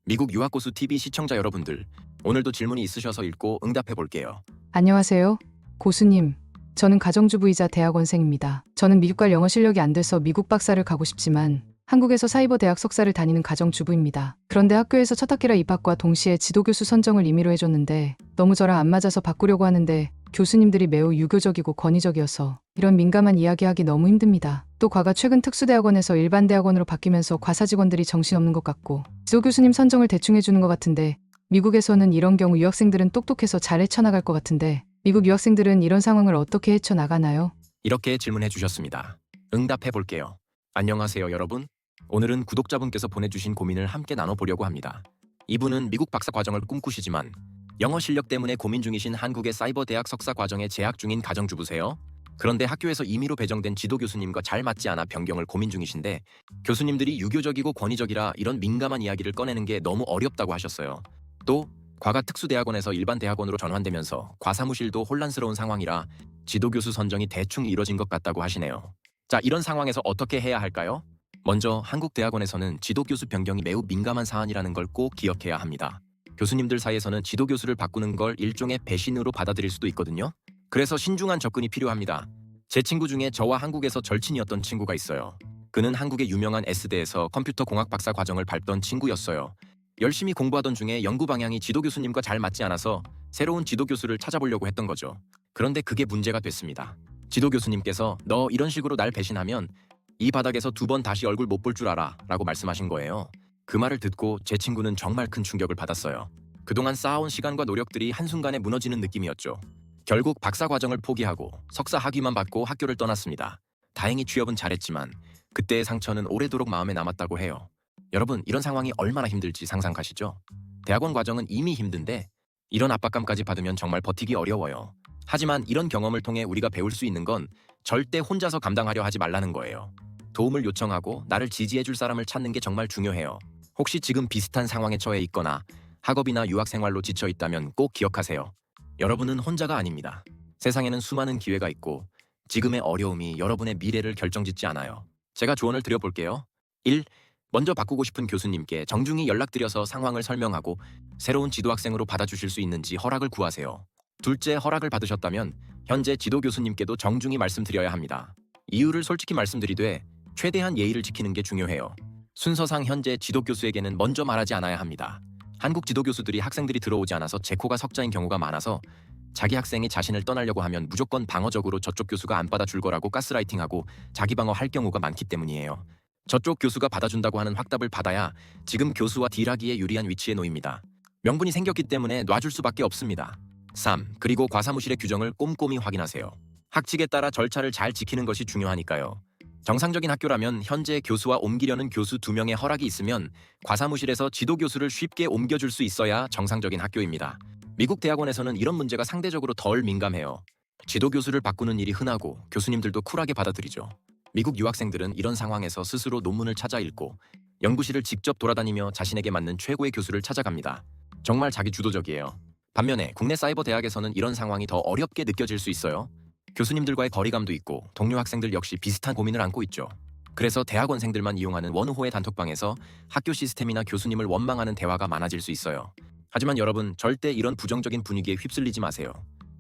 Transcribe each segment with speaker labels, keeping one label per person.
Speaker 1: 미국 유학고수 TV 시청자 여러분들, 오늘도 질문이 있으셔서 읽고 응답해 볼게요.
Speaker 2: 안녕하세요. 고수님. 저는 가정주부이자 대학원생입니다. 저는 미국 갈 영어 실력이 안 돼서 미국 박사를 가고 싶지만 한국에서 사이버 대학 석사를 다니는 가정주부입니다. 그런데 학교에서 첫 학기라 입학과 동시에 지도교수 선정을 임의로 해줬는데 너무 저랑 안 맞아서 바꾸려고 하는데 교수님들이 매우 유교적이고 권위적이어서 이런 민감한 이야기하기 너무 힘듭니다. 또 과가 최근 특수대학원에서 일반 대학원으로 바뀌면서 과사 직원들이 정신없는 것 같고 지도교수님 선정을 대충 해주는 것 같은데 미국에서는 이런 경우 유학생들은 똑똑해서 잘 헤쳐나갈 것 같은데 미국 유학생들은 이런 상황을 어떻게 헤쳐나가나요?
Speaker 1: 이렇게 질문해 주셨습니다. 응답해 볼게요. 안녕하세요 여러분. 오늘은 구독자분께서 보내주신 고민을 함께 나눠보려고 합니다. 이분은 미국 박사 과정을 꿈꾸시지만 영어 실력 때문에 고민 중이신 한국의 사이버 대학 석사 과정에 재학 중인 가정주부세요. 그런데 학교에서 임의로 배정된 지도교수님과 잘 맞지 않아 변경을 고민 중이신데 교수님들이 유교적이고 권위적이라 이런 민감한 이야기를 꺼내는 게 너무 어렵다고 하셨어요. 또 과가 특수대학원에서 일반 대학원으로 전환되면서 과사무실도 혼란스러운 상황이라 지도교수 선정이 대충 이뤄진 것 같다고 하시네요. 자, 이런 상황에서 어떻게 해야 할까요? 먼저 한국 대학원에서는 지도교수 변경이 매우 민감한 사안이라는 걸 꼭 기억해야 합니다. 교수님들 사이에서는 지도교수를 바꾸는 걸 일종의 배신으로 받아들일 수도 있거든요. 그래서 신중한 접근이 필요합니다. 제 친구 중에 저와 한국에서 절친이었던 친구가 있어요. 그는 한국의 유명한 S대에서 컴퓨터공학 박사 과정을 밟던 친구였어요. 열심히 공부하던 중에 연구 방향이 지도교수님과 잘 맞지 않아서 새로운 지도교수를 찾아보려고 했던 거죠. 그런데 그게 문제가 됐습니다. 지도교수님께서 너 이런 식으로 날 배신하면 이 바닥에서 2번 다시 얼굴 못 볼 줄 알아 라고 말씀하신 거예요. 그 말을 듣고 제 친구는 정말 큰 충격을 받았어요. 그동안 쌓아온 시간과 노력들이 한순간에 무너지는 느낌이었죠. 결국 박사 과정을 포기하고 석사 학위만 받고 학교를 떠났습니다. 다행히 취업은 잘했지만 그때의 상처는 오래도록 마음에 남았다고 해요. 여러분, 이런 상황이 얼마나 힘들지 상상 가시죠? 대학원 과정은 이미 힘든데 이런 압박감까지 받으면 정말 버티기 어려워요. 하지만 이런 경험을 통해 우리가 배울 수 있는 건 절대 혼자서 감당하려 하지 말라는 거예요. 도움을 요청하고 나를 지지해줄 사람을 찾는 게 정말 중요해요. 혹시 지금 비슷한 상황에 처해 있거나 학업이나 유학 생활로 지쳐 있다면 꼭 기억하세요. 여러분은 혼자가 아닙니다. 세상에는 수많은 기회가 있고 지금의 어려움이 여러분의 미래를 결정짓지 않아요. 제가 조언을 드려볼게요. 1. 먼저 바꾸고 싶은 교수님께 정중히 연락드려서 상황을 설명하고 새로운 지도학생으로 받아주실 수 있는지 허락을 구하세요. 둘째, 허락을 받으셨다면 현재 지도교수님께도 정중히 말씀드려야 합니다. 이유를 솔직히 말씀드리되 최대한 예의를 지키는 게 중요해요. 순서상 현재 지도교수에게는 먼저 말하지 않아야 합니다. 한국 지도교수들이 학생들이 들어오지 않아서 제 코가 석자인 경우가 많아서 자기 학생이 자신을 떠나려고 하면 무조건 방어적으로 저쪽 교수가 안 받아줄 거라고 가스라이팅하고 자기 방어할 경우가 많기 때문이에요. 저쪽 교수가 받아준다고 하는 확답을 받아야 지금 교수와 딜하기에 유리한 위치에 놓입니다. 명분이 생겼기 때문에 놔줄 수밖에 없습니다. 3. 그리고 과사무실의 규정을 꼼꼼히 확인하세요. 학칙에 따라 절차를 잘 지키는 것이 중요하니까요. 정상적인 학교라면 현재 교수와 옮기려는 교수 2명의 허락이 있으면 과사무실에서 지도교수를 쉽게 옮겨줄 수 있어야 정상적인 학교입니다. 미국 대학원에서는 이런 문제가 상대적으로 덜 민감해요. 지도교수를 바꾸는 일이 흔하고 교수님들도 쿨하게 받아들이죠. 미국 유학생들은 이런 상황에서 스스로 논문을 찾아 읽고 연구실을 직접 돌아다니며 자신에게 맞는 최고의 교수를 찾아갑니다. 정말 자기 주도적이에요. 반면에 국내 사이버 대학에서는 이런 상황이 더 어렵게 느껴질 수 있어요. 교수님들과의 거리감도 있고 동료 학생들 역시 비슷한 고민을 안고 있죠. 그래서 대학원생들만 이용하는 원호의 단톡방에서 학교 시스템이나 교수님을 원망하는 대화가 많아질 수 있어요. 하지만 여러분, 절대 이런 부정적인 분위기에 휩쓸리지 마세요.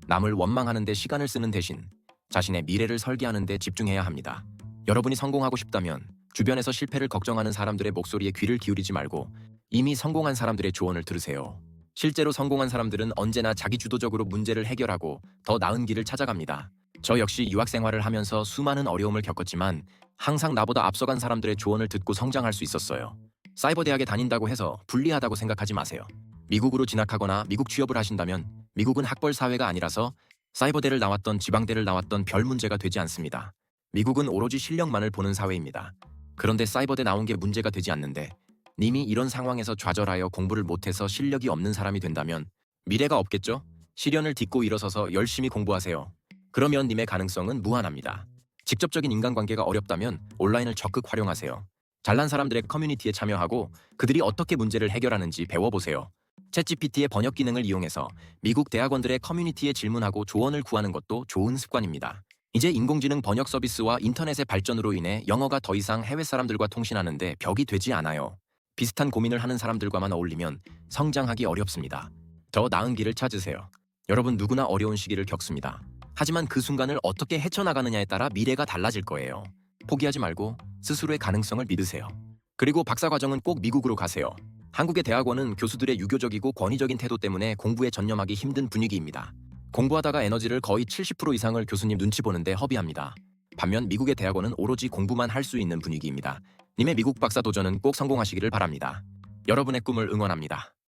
Speaker 1: 남을 원망하는 데 시간을 쓰는 대신 자신의 미래를 설계하는 데 집중해야 합니다. 여러분이 성공하고 싶다면 주변에서 실패를 걱정하는 사람들의 목소리에 귀를 기울이지 말고 이미 성공한 사람들의 조언을 들으세요. 실제로 성공한 사람들은 언제나 자기주도적으로 문제를 해결하고 더 나은 길을 찾아갑니다. 저 역시 유학 생활을 하면서 수많은 어려움을 겪었지만 항상 나보다 앞서간 사람들의 조언을 듣고 성장할 수 있었어요. 사이버 대학에 다닌다고 해서 불리하다고 생각하지 마세요. 미국으로 진학하거나 미국 취업을 하신다면 미국은 학벌 사회가 아니라서 사이버대를 나왔던 지방대를 나왔던 별 문제가 되지 않습니다. 미국은 오로지 실력만을 보는 사회입니다. 그런데 사이버대 나온 게 문제가 되지 않는데 님이 이런 상황에서 좌절하여 공부를 못해서 실력이 없는 사람이 된다면 미래가 없겠죠? 시련을 딛고 일어서서 열심히 공부하세요. 그러면 님의 가능성은 무한합니다. 직접적인 인간관계가 어렵다면 온라인을 적극 활용하세요. 잘난 사람들의 커뮤니티에 참여하고 그들이 어떻게 문제를 해결하는지 배워보세요. 챗GPT의 번역 기능을 이용해서 미국 대학원들의 커뮤니티에 질문하고 조언을 구하는 것도 좋은 습관입니다. 이제 인공지능 번역 서비스와 인터넷의 발전으로 인해 영어가 더 이상 해외 사람들과 통신하는데 벽이 되지 않아요. 비슷한 고민을 하는 사람들과만 어울리면 성장하기 어렵습니다. 더 나은 길을 찾으세요. 여러분 누구나 어려운 시기를 겪습니다. 하지만 그 순간을 어떻게 헤쳐나가느냐에 따라 미래가 달라질 거예요. 포기하지 말고 스스로의 가능성을 믿으세요. 그리고 박사과정은 꼭 미국으로 가세요. 한국의 대학원은 교수들의 유교적이고 권위적인 태도 때문에 공부에 전념하기 힘든 분위기입니다. 공부하다가 에너지를 거의 70% 이상을 교수님 눈치 보는데 허비합니다. 반면 미국의 대학원은 오로지 공부만 할 수 있는 분위기입니다. 님의 미국 박사 도전은 꼭 성공하시기를 바랍니다. 여러분의 꿈을 응원합니다.